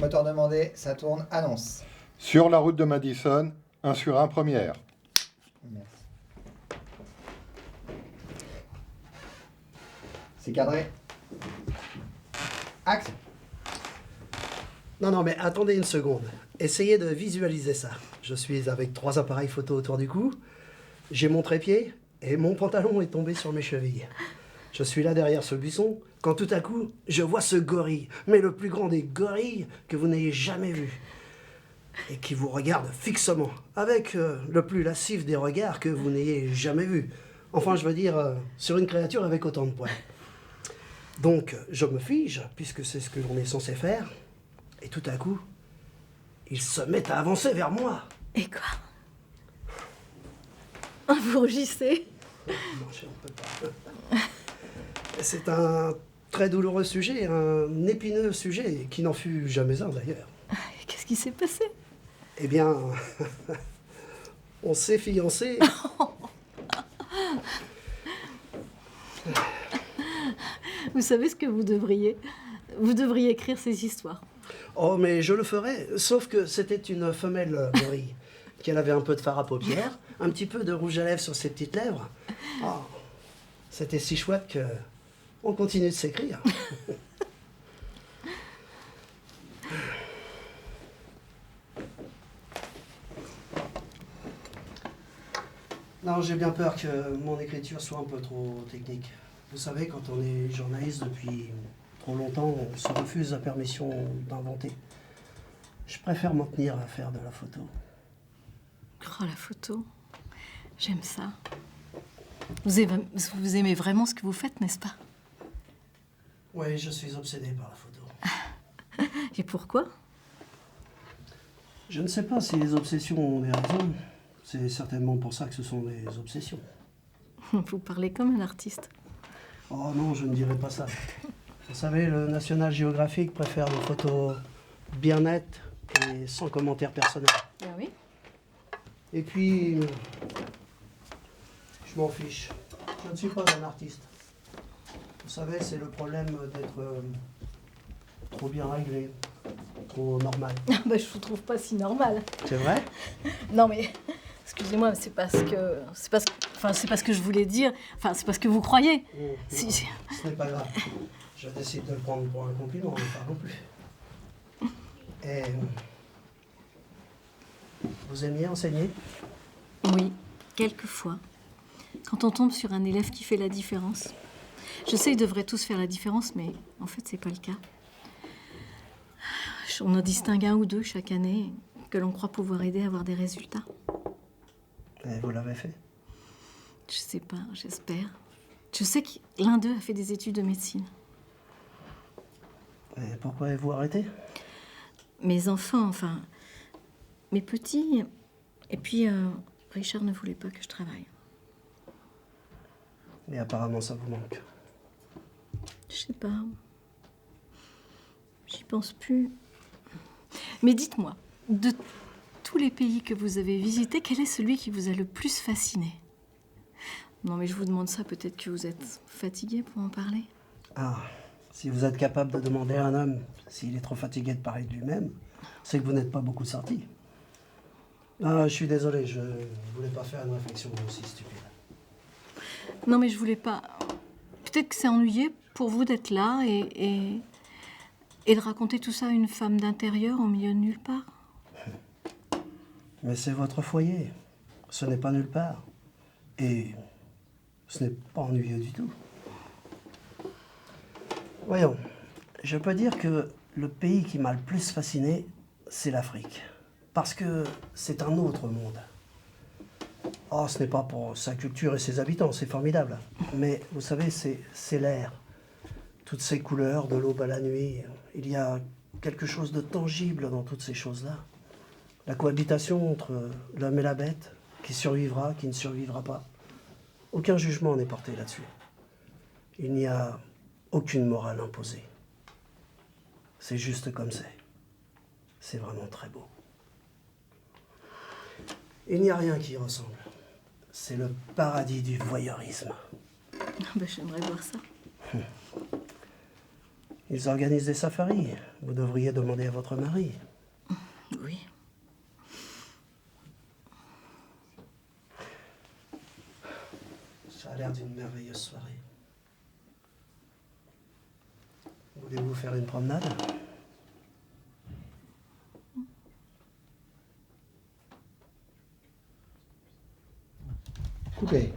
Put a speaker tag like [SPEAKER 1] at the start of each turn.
[SPEAKER 1] Moteur demandé, ça tourne, annonce.
[SPEAKER 2] Sur la route de Madison, 1 sur 1 première.
[SPEAKER 1] Merci. C'est cadré. Action.
[SPEAKER 3] Non, mais attendez une seconde. Essayez de visualiser ça. Je suis avec 3 appareils photo autour du cou. J'ai mon trépied et mon pantalon est tombé sur mes chevilles. Je suis là derrière ce buisson quand tout à coup, je vois ce gorille, mais le plus grand des gorilles que vous n'ayez jamais vu. Et qui vous regarde fixement, avec le plus lascif des regards que vous n'ayez jamais vu. Enfin, je veux dire, sur une créature avec autant de poils. Donc, je me fige, puisque c'est ce que l'on est censé faire, et tout à coup, il se met à avancer vers moi.
[SPEAKER 4] Et quoi? Vous rougissez?
[SPEAKER 3] Non, je ne peux pas. C'est un très douloureux sujet, un épineux sujet, qui n'en fut jamais un d'ailleurs.
[SPEAKER 4] Qu'est-ce qui s'est passé?
[SPEAKER 3] Eh bien, on s'est fiancés.
[SPEAKER 4] Vous savez ce que vous devriez? Vous devriez écrire ces histoires.
[SPEAKER 3] Oh, mais je le ferai, sauf que c'était une femelle gorille, qu'elle avait un peu de fard à paupières, un petit peu de rouge à lèvres sur ses petites lèvres. Oh, c'était si chouette que on continue de s'écrire. Non, j'ai bien peur que mon écriture soit un peu trop technique. Vous savez, quand on est journaliste depuis trop longtemps, on se refuse la permission d'inventer. Je préfère m'en tenir à faire de la photo.
[SPEAKER 4] Oh, la photo. J'aime ça. Vous aimez vraiment ce que vous faites, n'est-ce pas?
[SPEAKER 3] Oui, je suis obsédé par la photo.
[SPEAKER 4] Et pourquoi?
[SPEAKER 3] Je ne sais pas si les obsessions ont des raisons. C'est certainement pour ça que ce sont des obsessions.
[SPEAKER 4] Vous parlez comme un artiste.
[SPEAKER 3] Oh non, je ne dirais pas ça. Vous savez, le National Geographic préfère des photos bien nettes et sans commentaire personnel.
[SPEAKER 4] Ah oui?
[SPEAKER 3] Et puis, je m'en fiche. Je ne suis pas un artiste. Vous savez, c'est le problème d'être trop bien réglé, trop normal.
[SPEAKER 4] Bah, je vous trouve pas si normal.
[SPEAKER 3] C'est vrai?
[SPEAKER 4] Non mais, excusez-moi, c'est pas ce que je voulais dire. Enfin, c'est pas ce que vous croyez. Si-
[SPEAKER 3] Ce n'est pas grave. Je décide de le prendre pour un compliment, mais pas non plus. Et vous aimiez enseigner?
[SPEAKER 4] Oui, quelquefois. Quand on tombe sur un élève qui fait la différence. Je sais, ils devraient tous faire la différence, mais en fait, c'est pas le cas. On en distingue un ou deux chaque année que l'on croit pouvoir aider à avoir des résultats.
[SPEAKER 3] Et vous l'avez fait?
[SPEAKER 4] Je sais pas, j'espère. Je sais que l'un d'eux a fait des études de médecine.
[SPEAKER 3] Et pourquoi avez-vous arrêté?
[SPEAKER 4] Mes enfants, enfin, mes petits. Et puis, Richard ne voulait pas que je travaille.
[SPEAKER 3] Mais apparemment, ça vous manque.
[SPEAKER 4] Je sais pas. J'y pense plus. Mais dites-moi, de tous les pays que vous avez visités, quel est celui qui vous a le plus fasciné? Non, mais je vous demande ça, peut-être que vous êtes fatigué pour en parler.
[SPEAKER 3] Ah, si vous êtes capable de demander à un homme s'il est trop fatigué de parler de lui-même, c'est que vous n'êtes pas beaucoup sorti. Ah, je suis désolé, je voulais pas faire une réflexion aussi stupide.
[SPEAKER 4] Non, mais je voulais pas... Peut-être que c'est ennuyé pour vous d'être là et de raconter tout ça à une femme d'intérieur au milieu de nulle part.
[SPEAKER 3] Mais c'est votre foyer. Ce n'est pas nulle part. Et ce n'est pas ennuyeux du tout. Voyons, je peux dire que le pays qui m'a le plus fasciné, c'est l'Afrique. Parce que c'est un autre monde. Oh, ce n'est pas pour sa culture et ses habitants, c'est formidable. Mais vous savez, c'est l'air. Toutes ces couleurs, de l'aube à la nuit. Il y a quelque chose de tangible dans toutes ces choses-là. La cohabitation entre l'homme et la bête, qui survivra, qui ne survivra pas. Aucun jugement n'est porté là-dessus. Il n'y a aucune morale imposée. C'est juste comme c'est. C'est vraiment très beau. Il n'y a rien qui y ressemble. C'est le paradis du voyeurisme.
[SPEAKER 4] Ben, j'aimerais voir ça.
[SPEAKER 3] Ils organisent des safaris. Vous devriez demander à votre mari.
[SPEAKER 4] Oui.
[SPEAKER 3] Ça a l'air d'une merveilleuse soirée. Voulez-vous faire une promenade?
[SPEAKER 1] Coupé.